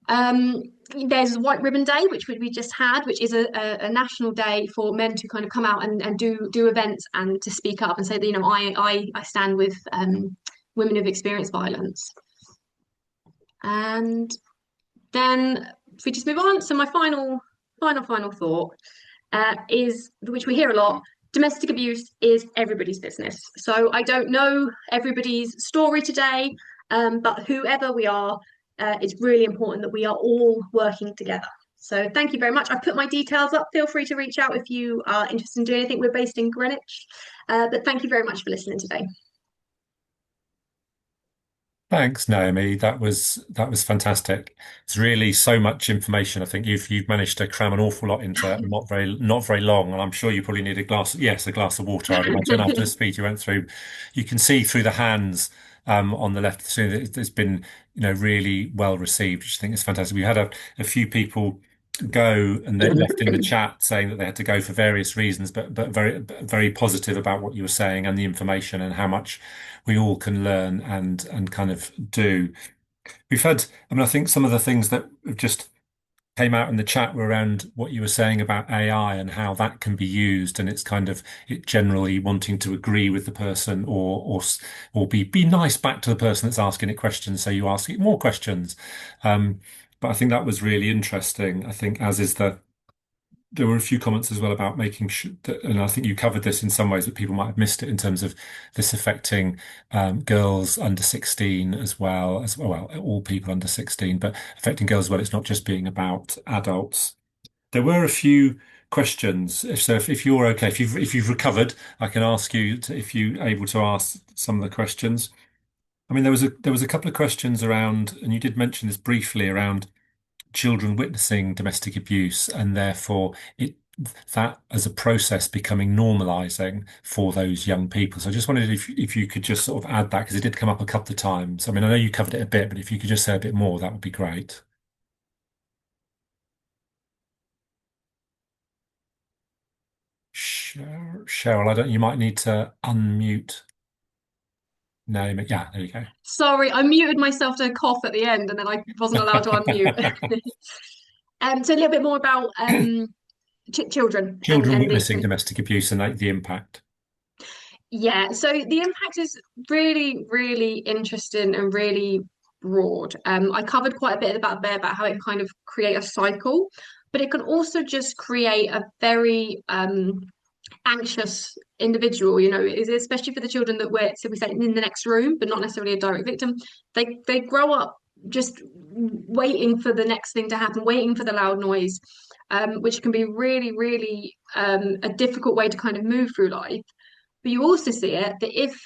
there's White Ribbon Day, which we just had, which is a national day for men to kind of come out and do events and to speak up and say that, I stand with women who've experienced violence. And then if we just move on, so my final thought is, which we hear a lot, domestic abuse is everybody's business. So I don't know everybody's story today, but whoever we are, it's really important that we are all working together. So thank you very much. I've put my details up. Feel free to reach out if you are interested in doing anything. We're based in Greenwich. But thank you very much for listening today. Thanks, Naomi. That was fantastic. It's really so much information. I think you've managed to cram an awful lot into not very long, and I'm sure you probably need a glass of water, I'd imagine, after the speed you went through. You can see through the hands on the left, so that it's been really well received, which I think is fantastic. We had a few people go and they left in the chat saying that they had to go for various reasons, but very positive about what you were saying and the information and how much we all can learn and kind of do. We've had, I mean, I think some of the things that have just came out in the chat were around what you were saying about AI and how that can be used, and it's kind of it generally wanting to agree with the person or be nice back to the person that's asking it questions, so you ask it more questions. But I think that was really interesting. I think as is there were a few comments as well about making sure that, and I think you covered this in some ways, that people might have missed it in terms of this affecting girls under 16 as well, all people under 16, but affecting girls as well. It's not just being about adults. There were a few questions. If you're okay, if you've recovered, I can ask you if you're able to ask some of the questions. I mean, there was a couple of questions around, and you did mention this briefly, around children witnessing domestic abuse and therefore that as a process becoming normalizing for those young people. So I just wondered if you could just sort of add that, because it did come up a couple of times. I mean, I know you covered it a bit, but if you could just say a bit more, that would be great. Cheryl, you might need to unmute. No, yeah, there you go. Sorry, I muted myself to cough at the end and then I wasn't allowed to unmute. So a little bit more about children Children and witnessing domestic abuse and the impact. yeah, so the impact is really, really interesting and really broad. I covered quite a bit about there about how it can kind of create a cycle, but it can also just create a very anxious individual, especially for the children that were, so we say, in the next room, but not necessarily a direct victim. They grow up just waiting for the next thing to happen, waiting for the loud noise, which can be really, really a difficult way to kind of move through life. But you also see it that if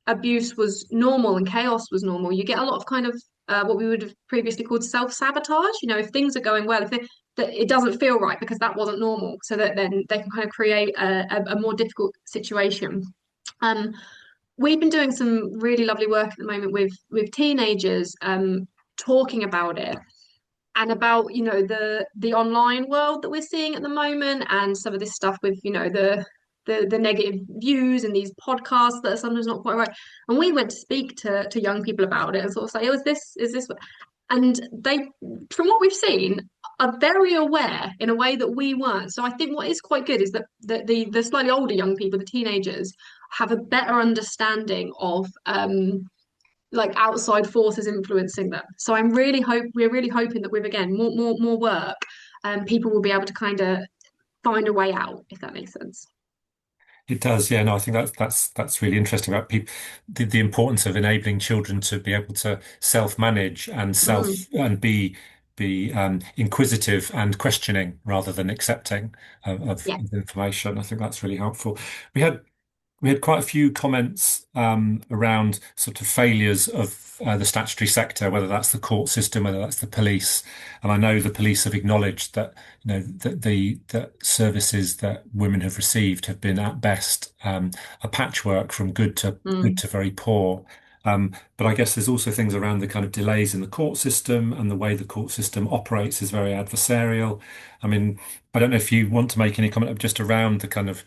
abuse was normal and chaos was normal, you get a lot of kind of what we would have previously called self-sabotage. If things are going well, that it doesn't feel right because that wasn't normal, so that then they can kind of create a more difficult situation. we've been doing some really lovely work at the moment with teenagers, talking about it and about, the online world that we're seeing at the moment, and some of this stuff with, the negative views and these podcasts that are sometimes not quite right. And we went to speak to young people about it and sort of say, oh, is this and they, from what we've seen, are very aware in a way that we weren't. So I think what is quite good is that the slightly older young people, the teenagers, have a better understanding of like outside forces influencing them. So we're really hoping that with, again, more work, people will be able to kind of find a way out, if that makes sense. It does, yeah. No, I think that's really interesting about people, the importance of enabling children to be able to self-manage and Mm, be inquisitive and questioning rather than accepting yeah. of information. I think that's really helpful. We had we had quite a few comments around sort of failures of the statutory sector, whether that's the court system, whether that's the police. And I know the police have acknowledged that, that the services that women have received have been at best a patchwork from good Mm, to very poor. But I guess there's also things around the kind of delays in the court system, and the way the court system operates is very adversarial. I mean, I don't know if you want to make any comment just around the kind of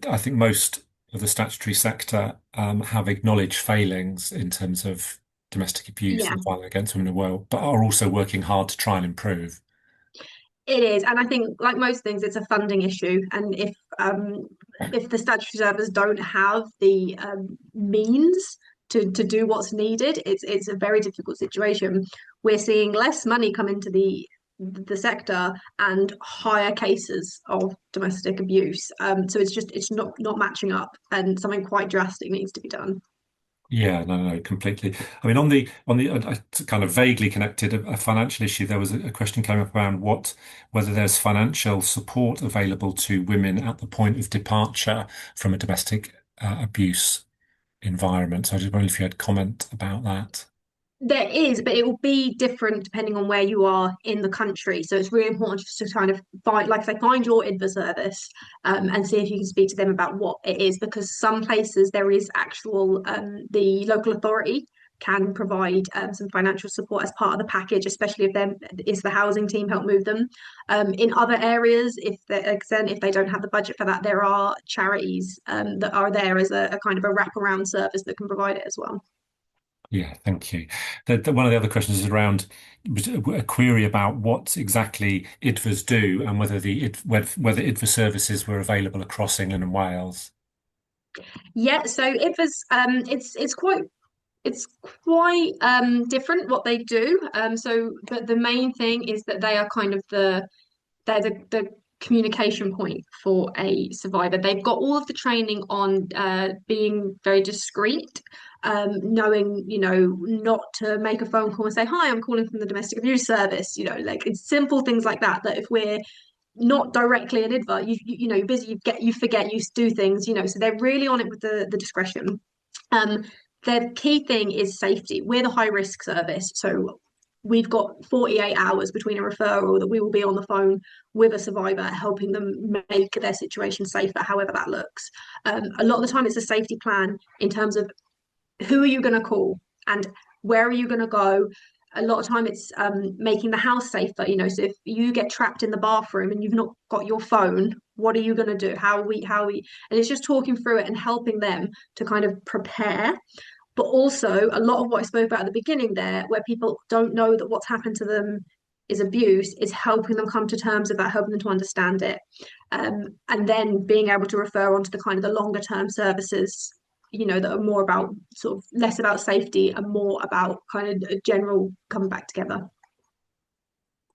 I think most of the statutory sector have acknowledged failings in terms of domestic abuse yeah. and violence against women in the world, but are also working hard to try and improve. It is, and I think, like most things, it's a funding issue. And if the statutory servers don't have the means to do what's needed, it's a very difficult situation. We're seeing less money come into the sector and higher cases of domestic abuse. So it's not matching up, and something quite drastic needs to be done. Yeah, no, completely. I mean, kind of vaguely connected, a financial issue. There was a question came up around whether there's financial support available to women at the point of departure from a domestic abuse environment. So I just wondered if you had comment about that. There is, but it will be different depending on where you are in the country. So it's really important just to kind of find, like I say, find your IDVA service, and see if you can speak to them about what it is. Because some places there is actual, the local authority can provide some financial support as part of the package, especially if them is the housing team help move them. In other areas, if they don't have the budget for that, there are charities that are there as a kind of a wraparound service that can provide it as well. Yeah, thank you. One of the other questions is around a query about what exactly IDVAs do and whether IDVA services were available across England and Wales. Yeah, so it was it's quite different what they do. But the main thing is that they are kind of they're the communication point for a survivor. They've got all of the training on being very discreet, knowing, not to make a phone call and say, "Hi, I'm calling from the domestic abuse service." Like it's simple things like that. That if we're not directly an IDVA, you're busy, you forget, you do things. So they're really on it with the discretion. Um, the key thing is safety. We're the high risk service, so we've got 48 hours between a referral that we will be on the phone with a survivor, helping them make their situation safer, however that looks. A lot of the time, it's a safety plan in terms of who are you going to call and where are you going to go. A lot of time it's making the house safer. So if you get trapped in the bathroom and you've not got your phone, what are you going to do? How are we, and it's just talking through it and helping them to kind of prepare. But also a lot of what I spoke about at the beginning there, where people don't know that what's happened to them is abuse, is helping them come to terms with that, helping them to understand it. And then being able to refer on to the kind of the longer term services, that are more about, sort of less about safety and more about kind of a general coming back together.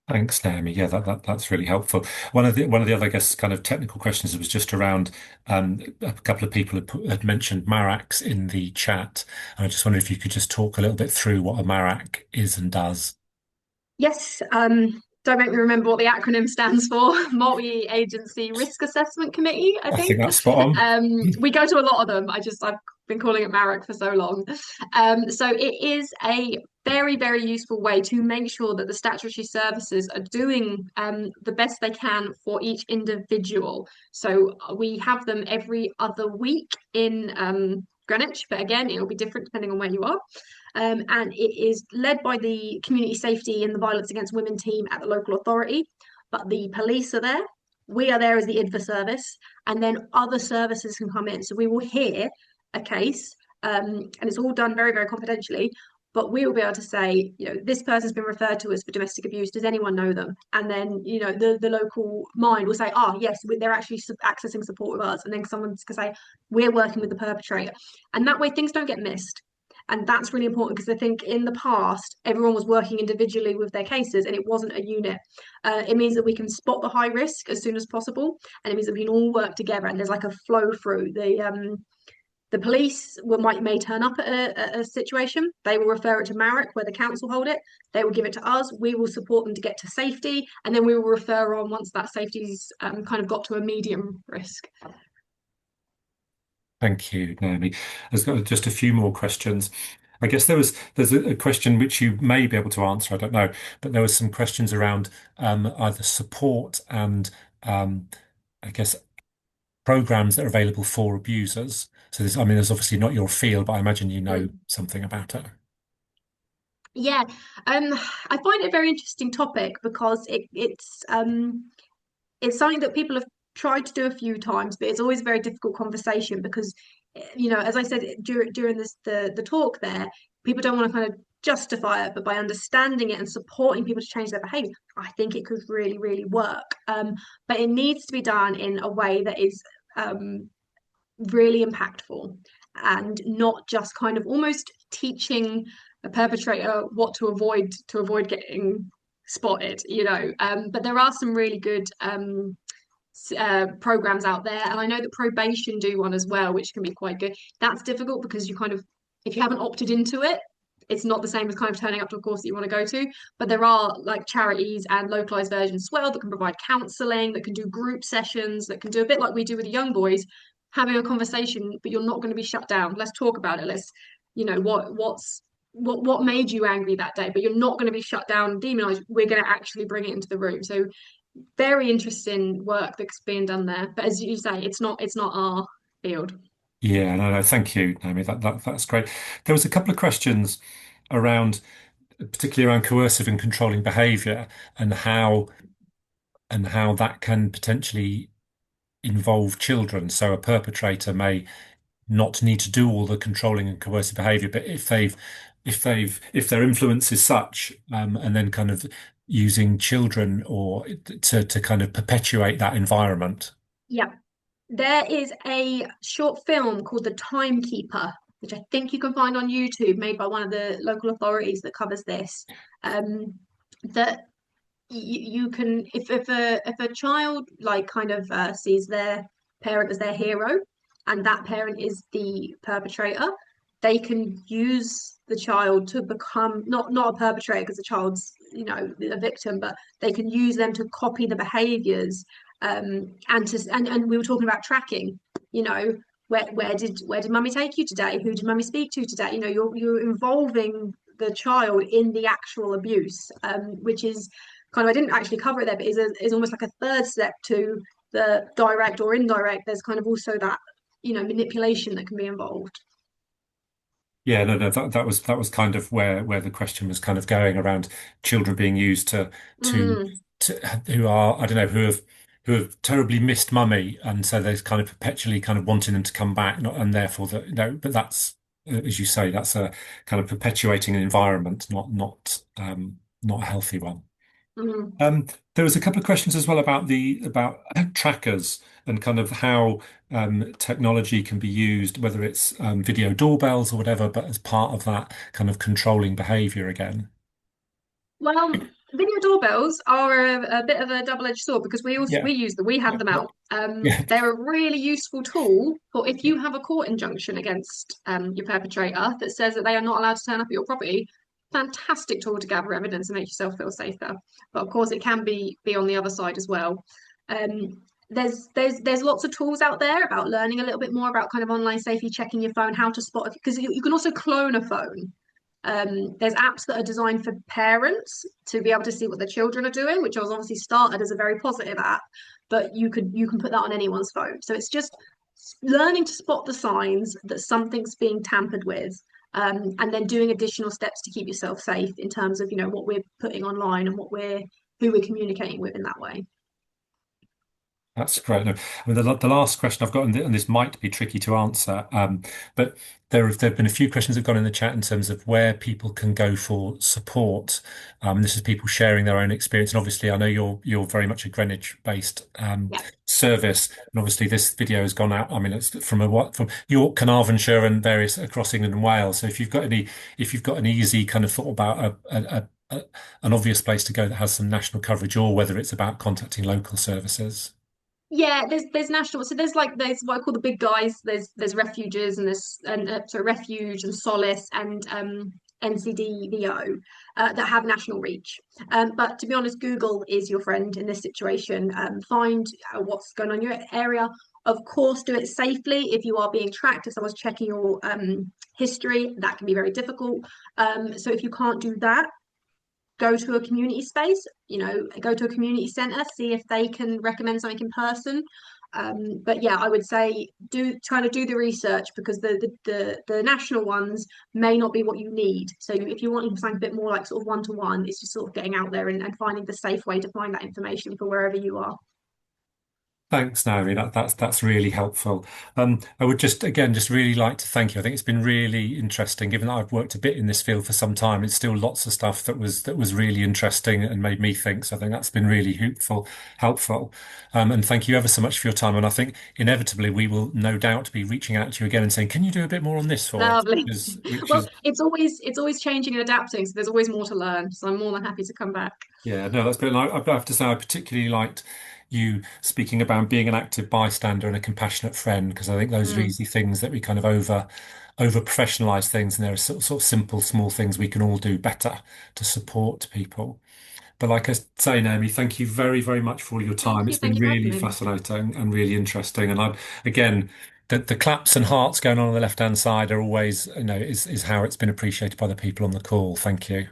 Thanks, Naomi. Yeah, that's really helpful. One of the other, I guess, kind of technical questions was just around a couple of people had mentioned MARACs in the chat, and I just wondered if you could just talk a little bit through what a MARAC is and does. Yes, don't make me remember what the acronym stands for. Multi-Agency Risk Assessment Committee, I I think think. that's spot on. We go to a lot of them. I've been calling it MARAC for so long. So it is a very, very useful way to make sure that the statutory services are doing the best they can for each individual. So we have them every other week in Greenwich, but again, it'll be different depending on where you are. And it is led by the Community Safety and the Violence Against Women team at the local authority, but the police are there. We are there as the IDVA service, and then other services can come in. So we will hear a case, and it's all done very, very confidentially. But we will be able to say, this person's been referred to us for domestic abuse. Does anyone know them? And then, the local mind will say, yes, they're actually accessing support with us. And then someone can say, we're working with the perpetrator. And that way things don't get missed. And that's really important because I think in the past, everyone was working individually with their cases and it wasn't a unit. It means that we can spot the high risk as soon as possible. And it means that we can all work together and there's like a flow through. The police may turn up at a situation. They will refer it to Marek, where the council hold it. They will give it to us. We will support them to get to safety, and then we will refer on once that safety's kind of got to a medium risk. Thank you, Naomi. I've got just a few more questions. I guess there's a question which you may be able to answer, I don't know, but there was some questions around either support and I guess programs that are available for abusers. So there's obviously not your field, but I imagine you know something about it. Yeah, I find it a very interesting topic because it's something that people have tried to do a few times, but it's always a very difficult conversation because, as I said during the talk there, people don't want to kind of justify it, but by understanding it and supporting people to change their behavior, I think it could really, really work. But it needs to be done in a way that is really impactful and not just kind of almost teaching a perpetrator what to avoid getting spotted, but there are some really good programs out there, and I know that probation do one as well, which can be quite good. That's difficult because you kind of, if you haven't opted into it, it's not the same as kind of turning up to a course that you want to go to. But there are like charities and localized versions as well that can provide counselling, that can do group sessions, that can do a bit like we do with the young boys, having a conversation, but you're not going to be shut down. Let's talk about it. Let's, what made you angry that day, but you're not going to be shut down and demonized. We're going to actually bring it into the room. So very interesting work that's being done there. But as you say, it's not our field. Yeah, no, thank you, Naomi. That's great. There was a couple of questions around, particularly around coercive and controlling behaviour and how that can potentially involve children. So a perpetrator may not need to do all the controlling and coercive behaviour, but if their influence is such, and then kind of using children or to kind of perpetuate that environment. Yeah. There is a short film called The Timekeeper, which I think you can find on YouTube, made by one of the local authorities that covers this. That you can, if a child like kind of sees their parent as their hero, and that parent is the perpetrator, they can use the child to become not a perpetrator because the child's a victim, but they can use them to copy the behaviors, and we were talking about tracking, where did mummy take you today, who did mummy speak to today, you're involving the child in the actual abuse, which is kind of, I didn't actually cover it there, but is almost like a third step to the direct or indirect. There's kind of also that manipulation that can be involved. Yeah, no, that was kind of where the question was kind of going around children being used to, Mm, who are, I don't know, who have terribly missed mummy, and so they're kind of perpetually kind of wanting them to come back, not, and therefore that but that's, as you say, that's a kind of perpetuating an environment, not a healthy one. mm. There was a couple of questions as well about trackers and kind of how technology can be used, whether it's video doorbells or whatever, but as part of that kind of controlling behavior again. Well, video doorbells are a bit of a double-edged sword because Yeah, we use them, we have yeah, them yeah, out. yeah, They're a really useful tool for if yeah. you have a court injunction against your perpetrator that says that they are not allowed to turn up at your property. Fantastic tool to gather evidence and make yourself feel safer. But of course, it can be on the other side as well. There's lots of tools out there about learning a little bit more about kind of online safety, checking your phone, how to spot, because you can also clone a phone. There's apps that are designed for parents to be able to see what their children are doing, which was obviously started as a very positive app, but you can put that on anyone's phone. So it's just learning to spot the signs that something's being tampered with, and then doing additional steps to keep yourself safe in terms of, what we're putting online and who we're communicating with in that way. That's great. No, I mean, the last question I've got, and this might be tricky to answer, but there have been a few questions that have gone in the chat in terms of where people can go for support. This is people sharing their own experience, and obviously, I know you're very much a Greenwich-based Yeah. service, and obviously, this video has gone out. I mean, it's from York, Carnarvonshire, and various across England and Wales. So if you've got an easy kind of thought about an obvious place to go that has some national coverage, or whether it's about contacting local services. Yeah, there's national. So there's what I call the big guys. There's refuges and sorry, refuge and solace and NCDVO that have national reach. But to be honest, Google is your friend in this situation. Find what's going on in your area. Of course, do it safely. If you are being tracked, if someone's checking your history, that can be very difficult. So if you can't do that, go to a community space, go to a community center, see if they can recommend something in person. But yeah, I would say try to do the research, because the national ones may not be what you need. So if you want something a bit more like sort of one-to-one, it's just sort of getting out there and finding the safe way to find that information for wherever you are. Thanks, Naomi. That's really helpful. I would just really like to thank you. I think it's been really interesting, given that I've worked a bit in this field for some time. It's still lots of stuff that was really interesting and made me think. So I think that's been really helpful. And thank you ever so much for your time. And I think inevitably we will no doubt be reaching out to you again and saying, "Can you do a bit more on this for us?" Lovely. Which Well, is it's always changing and adapting, so there's always more to learn. So I'm more than happy to come back. Yeah, no, that's brilliant. I have to say, I particularly liked you speaking about being an active bystander and a compassionate friend, because I think those are Mm. easy things that we kind of over professionalize things, and there are sort of simple, small things we can all do better to support people. But like I say, Naomi, thank you very, very much for all your time. It's Thank been you for having really me. fascinating and really interesting. And again, the claps and hearts going on the left-hand side are always, is how it's been appreciated by the people on the call. Thank you.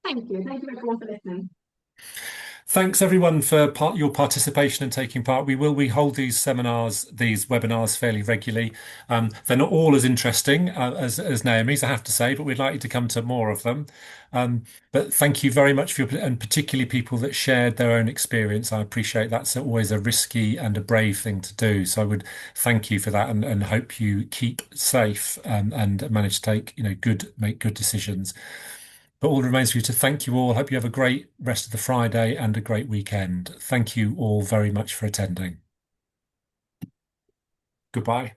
Thank you everyone for listening. Thanks everyone for your participation and taking part. We hold these webinars fairly regularly. They're not all as interesting as Naomi's, I have to say, but we'd like you to come to more of them. But thank you very much and particularly people that shared their own experience. I appreciate that's always a risky and a brave thing to do. So I would thank you for that, and hope you keep safe, and manage to make good decisions. But all that remains for you to thank you all. Hope you have a great rest of the Friday and a great weekend. Thank you all very much for attending. Goodbye.